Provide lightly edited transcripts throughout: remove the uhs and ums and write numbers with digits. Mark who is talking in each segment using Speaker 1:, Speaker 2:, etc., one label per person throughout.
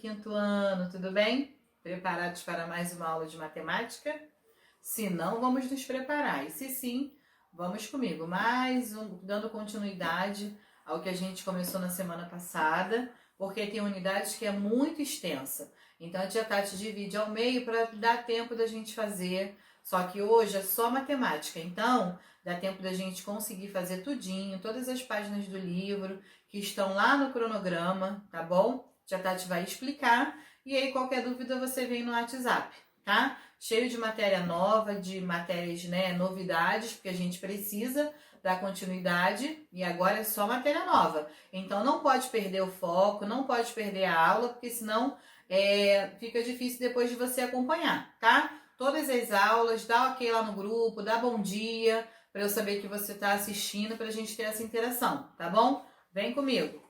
Speaker 1: quinto ano, tudo bem? Preparados para mais uma aula de matemática? Se não, vamos nos preparar. E se sim, vamos comigo. Dando continuidade ao que a gente começou na semana passada, porque tem unidades que é muito extensa. Então, a tia Tati divide ao meio para dar tempo da gente fazer. Só que hoje é só matemática, então dá tempo da gente conseguir fazer tudinho, todas as páginas do livro que estão lá no cronograma, tá bom? A Tati vai explicar e aí qualquer dúvida você vem no WhatsApp, tá? Cheio de matéria nova, de matérias, novidades, porque a gente precisa dar continuidade e agora é só matéria nova. Então não pode perder o foco, não pode perder a aula, porque senão fica difícil depois de você acompanhar, tá? Todas as aulas, dá ok lá no grupo, dá bom dia, para eu saber que você está assistindo, para a gente ter essa interação, tá bom? Vem comigo.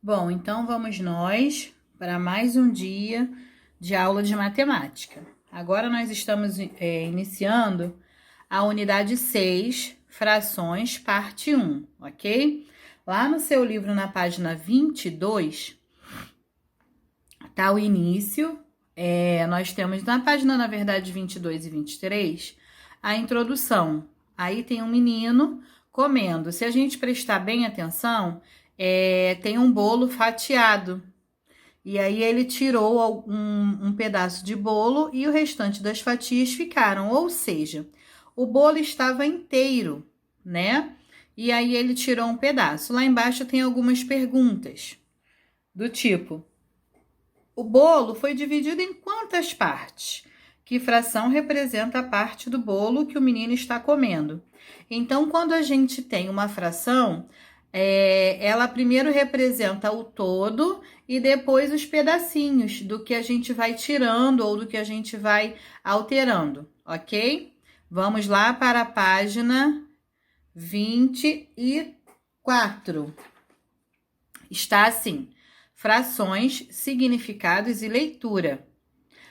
Speaker 1: Bom, então vamos nós para mais um dia de aula de matemática. Agora nós estamos iniciando a unidade 6, frações, parte 1, ok? Lá no seu livro, na página 22, tá o início. Nós temos na página, na verdade, 22 e 23, a introdução. Aí tem um menino comendo. Se a gente prestar bem atenção, tem um bolo fatiado. E aí ele tirou um pedaço de bolo e o restante das fatias ficaram. Ou seja, o bolo estava inteiro, né? E aí ele tirou um pedaço. Lá embaixo tem algumas perguntas do tipo: o bolo foi dividido em quantas partes? Que fração representa a parte do bolo que o menino está comendo? Então, quando a gente tem uma fração, ela primeiro representa o todo e depois os pedacinhos do que a gente vai tirando ou do que a gente vai alterando, ok? Vamos lá para a página 24. Está assim: frações, significados e leitura.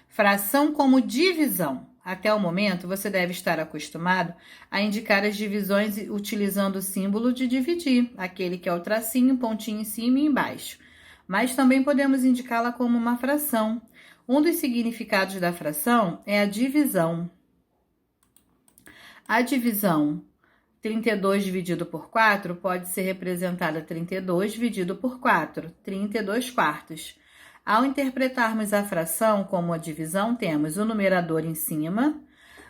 Speaker 1: Fração como divisão. Até o momento, você deve estar acostumado a indicar as divisões utilizando o símbolo de dividir, aquele que é o tracinho, pontinho em cima e embaixo. Mas também podemos indicá-la como uma fração. Um dos significados da fração é a divisão. A divisão 32 dividido por 4 pode ser representada 32 dividido por 4, 32 quartos. Ao interpretarmos a fração como a divisão, temos o numerador em cima,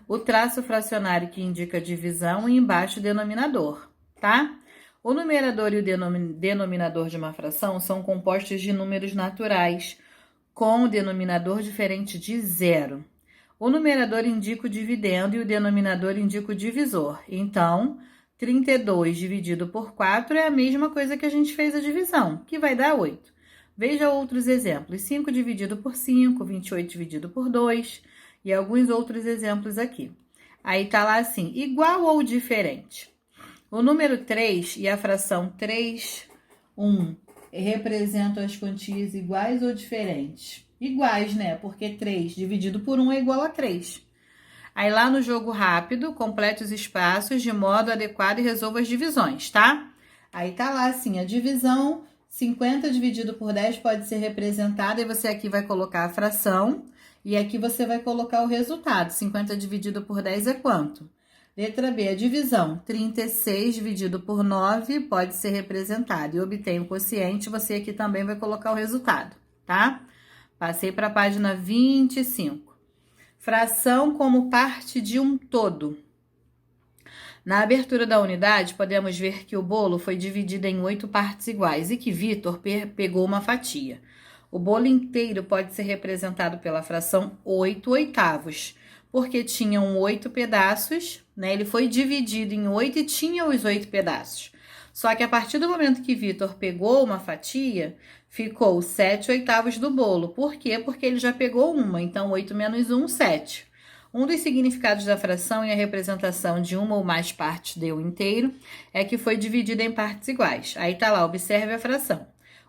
Speaker 1: o traço fracionário que indica a divisão e embaixo o denominador, tá? O numerador e o denominador de uma fração são compostos de números naturais, com o denominador diferente de zero. O numerador indica o dividendo e o denominador indica o divisor. Então, 32 dividido por 4 é a mesma coisa que a gente fez a divisão, que vai dar 8. Veja outros exemplos: 5 dividido por 5, 28 dividido por 2 e alguns outros exemplos aqui. Aí tá lá assim: igual ou diferente. O número 3 e a fração 3, 1 representam as quantias iguais ou diferentes? Iguais, né? Porque 3 dividido por 1 é igual a 3. Aí lá no jogo rápido, complete os espaços de modo adequado e resolva as divisões, tá? Aí tá lá assim: a divisão 50 dividido por 10 pode ser representada, e você aqui vai colocar a fração, e aqui você vai colocar o resultado. 50 dividido por 10 é quanto? Letra B, a divisão 36 dividido por 9 pode ser representada, e obtém o quociente, você aqui também vai colocar o resultado, tá? Passei para a página 25. Fração como parte de um todo. Na abertura da unidade, podemos ver que o bolo foi dividido em 8 partes iguais e que Vitor pegou uma fatia. O bolo inteiro pode ser representado pela fração 8 oitavos, porque tinham 8 pedaços, né? Ele foi dividido em 8 e tinha os 8 pedaços. Só que a partir do momento que Vitor pegou uma fatia, ficou 7 oitavos do bolo. Por quê? Porque ele já pegou uma, então 8 menos 1, 7. Um dos significados da fração e a representação de uma ou mais partes de um inteiro é que foi dividida em partes iguais. Aí tá lá, observe a fração.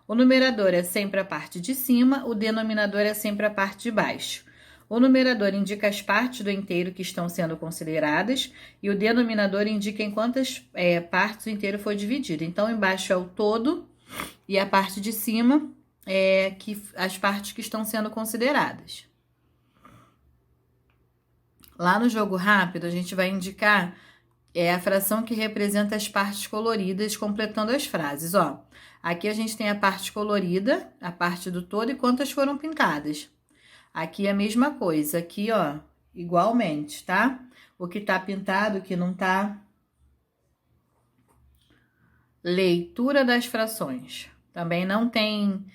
Speaker 1: O numerador é sempre a parte de cima, o denominador é sempre a parte de baixo. O numerador indica as partes do inteiro que estão sendo consideradas e o denominador indica em quantas partes o inteiro foi dividido. Então, embaixo é o todo e a parte de cima as partes que estão sendo consideradas. Lá no jogo rápido, a gente vai indicar a fração que representa as partes coloridas, completando as frases, ó. Aqui a gente tem a parte colorida, a parte do todo e quantas foram pintadas. Aqui é a mesma coisa, aqui, ó, igualmente, tá? O que tá pintado, o que não tá. Leitura das frações. Também não tem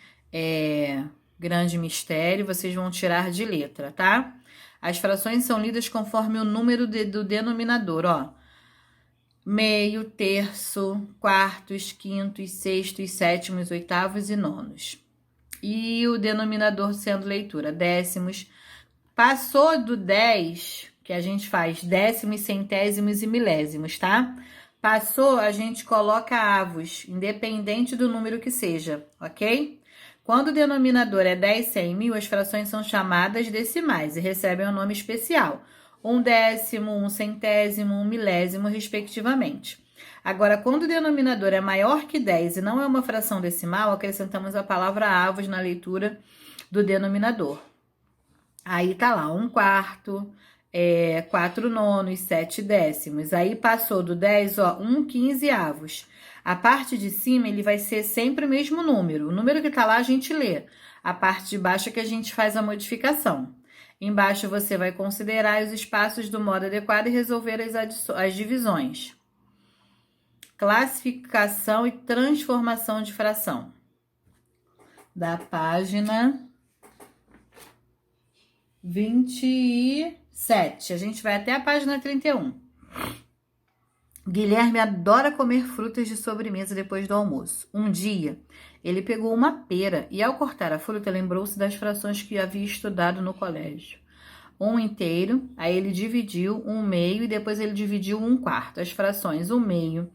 Speaker 1: grande mistério, vocês vão tirar de letra, tá? As frações são lidas conforme o número do denominador, ó. Meio, terço, quartos, quintos, sextos, sétimos, oitavos e nonos. E o denominador sendo leitura, décimos. Passou do 10, que a gente faz décimos, centésimos e milésimos, tá? Passou, a gente coloca avos, independente do número que seja, ok? Quando o denominador é 10, 100, 1000, as frações são chamadas decimais e recebem um nome especial. 1/10, 1/100, 1/1000, respectivamente. Agora, quando o denominador é maior que 10 e não é uma fração decimal, acrescentamos a palavra avos na leitura do denominador. Aí tá lá, 1/4, 4 nonos, 7 décimos. Aí passou do 10, ó, 1/15 avos. A parte de cima, ele vai ser sempre o mesmo número. O número que tá lá, a gente lê. A parte de baixo é que a gente faz a modificação. Embaixo, você vai considerar os espaços do modo adequado e resolver as divisões. Classificação e transformação de fração. Da página 27. A gente vai até a página 31. Guilherme adora comer frutas de sobremesa depois do almoço. Um dia, ele pegou uma pera e, ao cortar a fruta, lembrou-se das frações que havia estudado no colégio. 1 inteiro, aí ele dividiu 1/2 e depois ele dividiu 1/4. As frações 1/2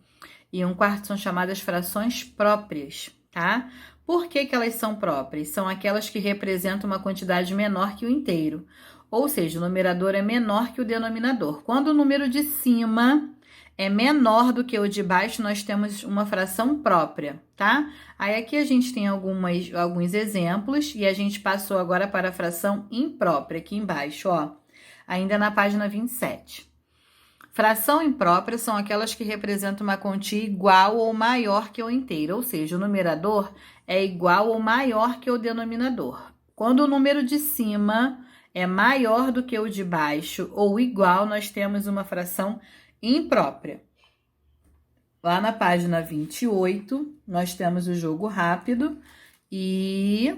Speaker 1: e 1/4 são chamadas frações próprias, tá? Por que elas são próprias? São aquelas que representam uma quantidade menor que o inteiro. Ou seja, o numerador é menor que o denominador. Quando o número de cima é menor do que o de baixo, nós temos uma fração própria, tá? Aí aqui a gente tem alguns exemplos e a gente passou agora para a fração imprópria, aqui embaixo, ó. Ainda na página 27. Fração imprópria são aquelas que representam uma quantia igual ou maior que o inteiro, ou seja, o numerador é igual ou maior que o denominador. Quando o número de cima é maior do que o de baixo ou igual, nós temos uma fração imprópria. Lá na página 28, nós temos o jogo rápido e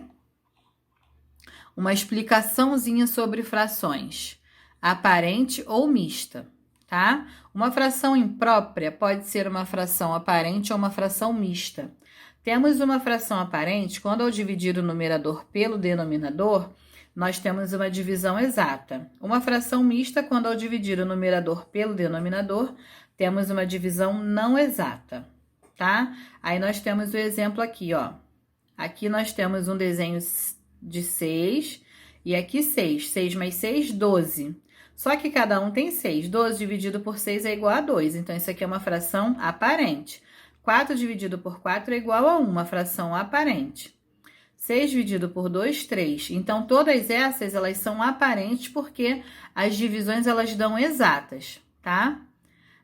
Speaker 1: uma explicaçãozinha sobre frações, aparente ou mista, tá? Uma fração imprópria pode ser uma fração aparente ou uma fração mista. Temos uma fração aparente quando, ao dividir o numerador pelo denominador, nós temos uma divisão exata. Uma fração mista, quando ao dividir o numerador pelo denominador, temos uma divisão não exata, tá? Aí nós temos o exemplo aqui, ó. Aqui nós temos um desenho de 6 e aqui 6. 6 mais 6, 12. Só que cada um tem 6. 12 dividido por 6 é igual a 2. Então, isso aqui é uma fração aparente. 4 dividido por 4 é igual a 1, uma fração aparente. 6 dividido por 2, 3. Então, todas essas, elas são aparentes porque as divisões, elas dão exatas, tá?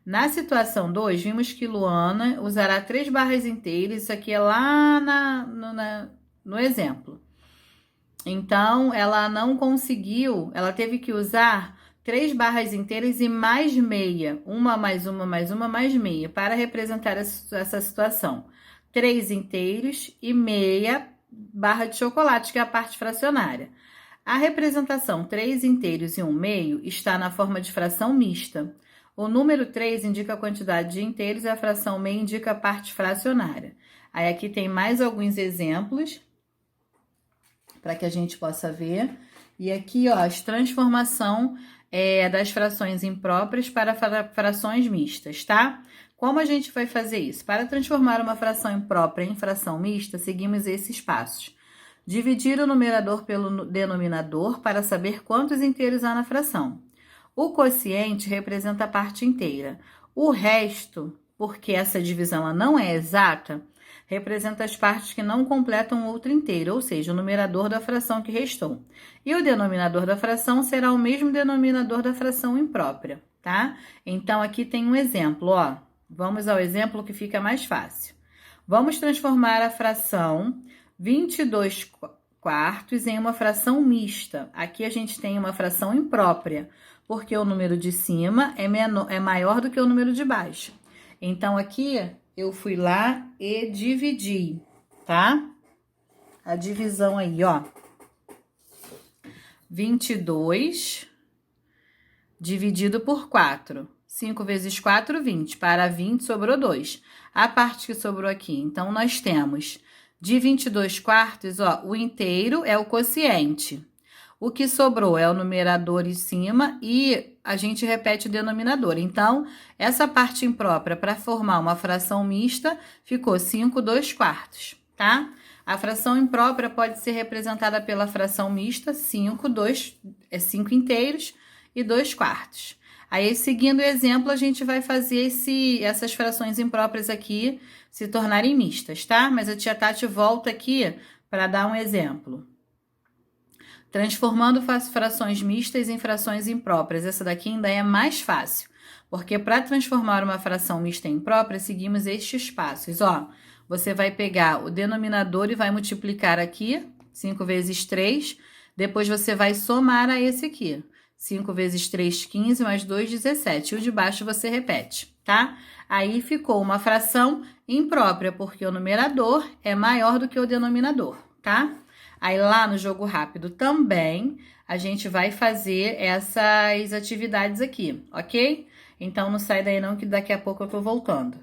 Speaker 1: Na situação 2, vimos que Luana usará 3 barras inteiras. Isso aqui é lá no exemplo. Então, ela não conseguiu, ela teve que usar 3 barras inteiras e mais meia. Uma mais uma mais uma mais meia, para representar essa situação. 3 inteiros e meia barra de chocolate, que é a parte fracionária. A representação 3 inteiros e 1 meio está na forma de fração mista. O número 3 indica a quantidade de inteiros e a fração meio indica a parte fracionária. Aí aqui tem mais alguns exemplos para que a gente possa ver. E aqui, ó, as transformação das frações impróprias para frações mistas, tá? Como a gente vai fazer isso? Para transformar uma fração imprópria em fração mista, seguimos esses passos. Dividir o numerador pelo denominador para saber quantos inteiros há na fração. O quociente representa a parte inteira. O resto, porque essa divisão ela não é exata, representa as partes que não completam outra inteira, ou seja, o numerador da fração que restou. E o denominador da fração será o mesmo denominador da fração imprópria, tá? Então, aqui tem um exemplo, ó. Vamos ao exemplo que fica mais fácil. Vamos transformar a fração 22 quartos em uma fração mista. Aqui a gente tem uma fração imprópria, porque o número de cima é maior do que o número de baixo. Então, aqui eu fui lá e dividi, tá? A divisão aí, ó. 22 dividido por 4. 5 vezes 4, 20. Para 20 sobrou 2. A parte que sobrou aqui, então, nós temos de 22 quartos, ó, o inteiro é o quociente. O que sobrou é o numerador em cima e a gente repete o denominador. Então, essa parte imprópria para formar uma fração mista ficou 5, 2 quartos, tá? A fração imprópria pode ser representada pela fração mista 5 inteiros e 2 quartos. Aí, seguindo o exemplo, a gente vai fazer essas frações impróprias aqui se tornarem mistas, tá? Mas a tia Tati volta aqui para dar um exemplo. Transformando frações mistas em frações impróprias. Essa daqui ainda é mais fácil, porque para transformar uma fração mista em imprópria, seguimos estes passos, ó. Você vai pegar o denominador e vai multiplicar aqui, 5 vezes 3, depois você vai somar a esse aqui. 5 vezes 3, 15, mais 2, 17. E o de baixo você repete, tá? Aí ficou uma fração imprópria, porque o numerador é maior do que o denominador, tá? Aí lá no jogo rápido também a gente vai fazer essas atividades aqui, ok? Então não sai daí não que daqui a pouco eu tô voltando.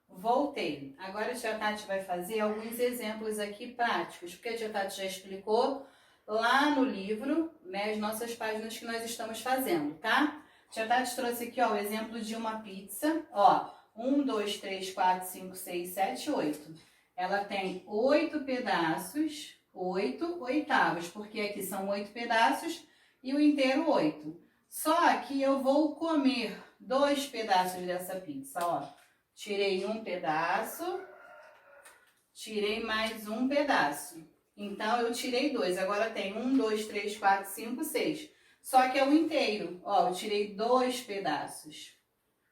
Speaker 1: Voltei. Agora a tia Tati vai fazer alguns exemplos aqui práticos, porque a tia Tati já explicou lá no livro, né, as nossas páginas que nós estamos fazendo, tá? A tia Tati trouxe aqui, ó, o exemplo de uma pizza, ó, 1, 2, 3, 4, 5, 6, 7, 8. Ela tem 8 pedaços, 8 oitavos, porque aqui são 8 pedaços e o inteiro 8. Só que eu vou comer 2 pedaços dessa pizza, ó. Tirei um pedaço, tirei mais um pedaço. Então, eu tirei 2. Agora tem 1, 2, 3, 4, 5, 6. Só que é o inteiro. Ó, eu tirei 2 pedaços.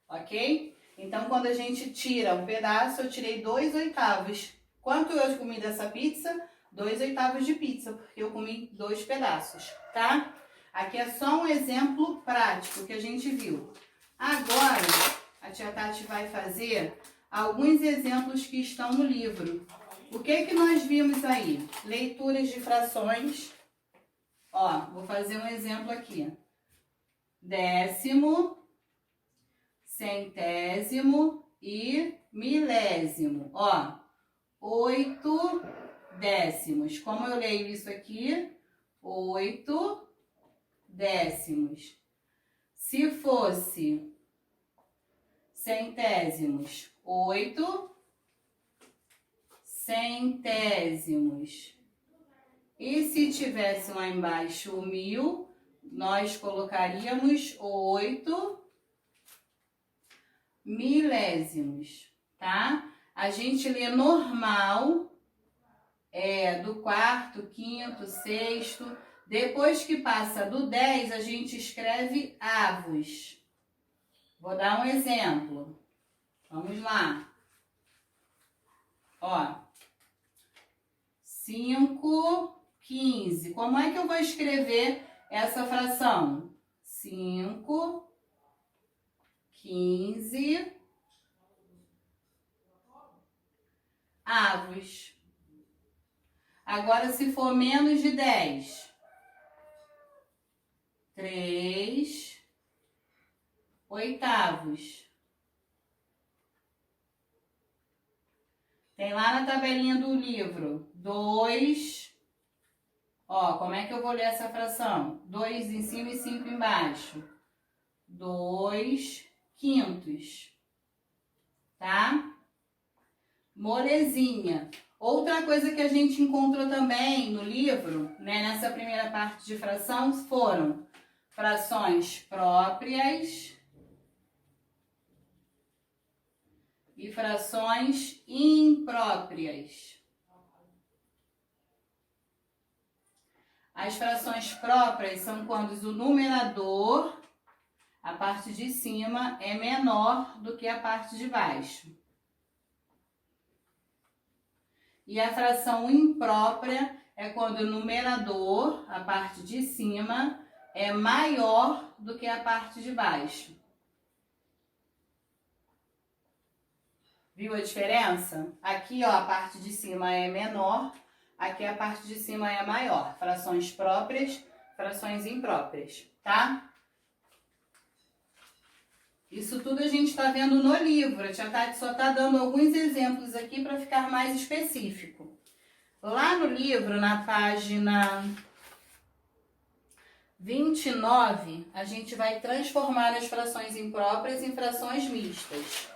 Speaker 1: Ok? Então, quando a gente tira um pedaço, eu tirei 2 oitavos. Quanto eu comi dessa pizza? 2 oitavos de pizza, porque eu comi 2 pedaços, tá? Aqui é só um exemplo prático que a gente viu. Agora, a tia Tati vai fazer alguns exemplos que estão no livro. O que nós vimos aí? Leituras de frações. Ó, vou fazer um exemplo aqui. Décimo, centésimo e milésimo. Ó, 8 décimos. Como eu leio isso aqui? 8 décimos. Se fosse centésimos, 8 centésimos. E se tivesse lá embaixo o 1000, nós colocaríamos 8 milésimos, tá? A gente lê normal, do quarto, quinto, sexto. Depois que passa do 10, a gente escreve avos. Vou dar um exemplo. Vamos lá. Ó, 5, 15. Como é que eu vou escrever essa fração? 5, 15... avos. Agora, se for menos de 10, 3 oitavos. Tem lá na tabelinha do livro, 2. Ó, como é que eu vou ler essa fração? 2 em cima e 5 embaixo. 2 quintos. Tá? Molezinha. Outra coisa que a gente encontrou também no livro, né, nessa primeira parte de fração, foram frações próprias e frações impróprias. As frações próprias são quando o numerador, a parte de cima, é menor do que a parte de baixo. E a fração imprópria é quando o numerador, a parte de cima, é maior do que a parte de baixo. Viu a diferença? Aqui, ó, a parte de cima é menor, aqui a parte de cima é maior. Frações próprias, frações impróprias, tá? Isso tudo a gente está vendo no livro. A tia Tati só está dando alguns exemplos aqui para ficar mais específico. Lá no livro, na página 29, a gente vai transformar as frações impróprias em frações mistas.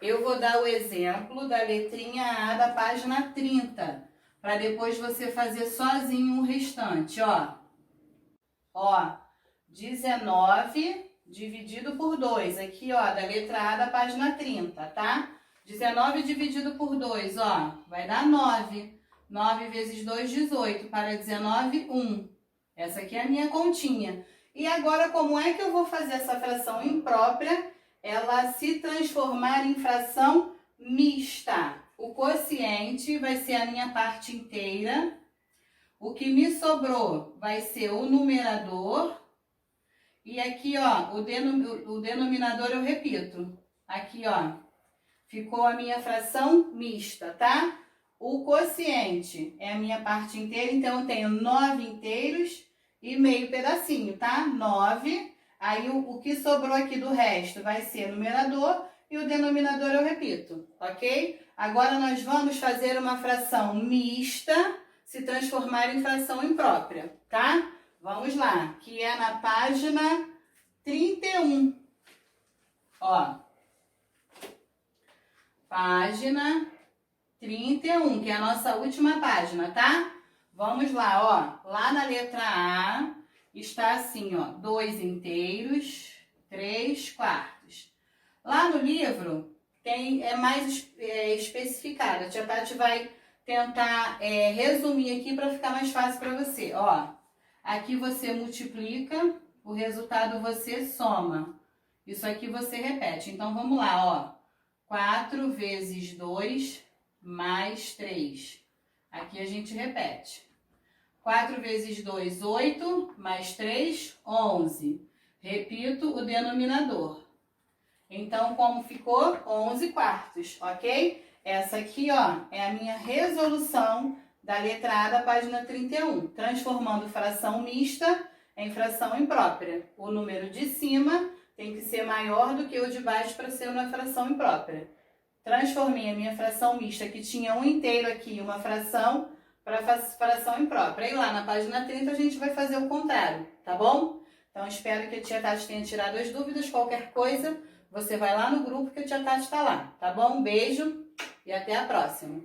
Speaker 1: Eu vou dar o exemplo da letrinha A da página 30, para depois você fazer sozinho o restante, ó. Ó, 19 dividido por 2, aqui, ó, da letra A da página 30, tá? 19 dividido por 2, ó, vai dar 9. 9 vezes 2, 18. Para 19, 1. Essa aqui é a minha continha. E agora, como é que eu vou fazer essa fração imprópria, ela se transformar em fração mista? O quociente vai ser a minha parte inteira. O que me sobrou vai ser o numerador. E aqui, ó, o denominador eu repito. Aqui, ó, ficou a minha fração mista, tá? O quociente é a minha parte inteira, então eu tenho 9 inteiros e meio pedacinho, tá? 9. Aí o que sobrou aqui do resto vai ser o numerador e o denominador eu repito, ok? Agora nós vamos fazer uma fração mista se transformar em fração imprópria, tá? Vamos lá, que é na página 31. Ó, página 31, que é a nossa última página, tá? Vamos lá, ó. Lá na letra A está assim, ó, 2 inteiros, 3 quartos. Lá no livro é mais especificado. A tia Tati vai tentar resumir aqui para ficar mais fácil para você, ó. Aqui você multiplica, o resultado você soma. Isso aqui você repete. Então, vamos lá, ó. 4 vezes 2 mais 3. Aqui a gente repete. 4 vezes 2, 8, mais 3, 11. Repito o denominador. Então, como ficou? 11 quartos, ok? Essa aqui, ó, é a minha resolução da letra A da página 31, transformando fração mista em fração imprópria. O número de cima tem que ser maior do que o de baixo para ser uma fração imprópria. Transformei a minha fração mista, que tinha um inteiro aqui, uma fração, para fração imprópria. E lá na página 30 a gente vai fazer o contrário, tá bom? Então, espero que a tia Tati tenha tirado as dúvidas. Qualquer coisa, você vai lá no grupo que a tia Tati está lá, tá bom? Um beijo e até a próxima.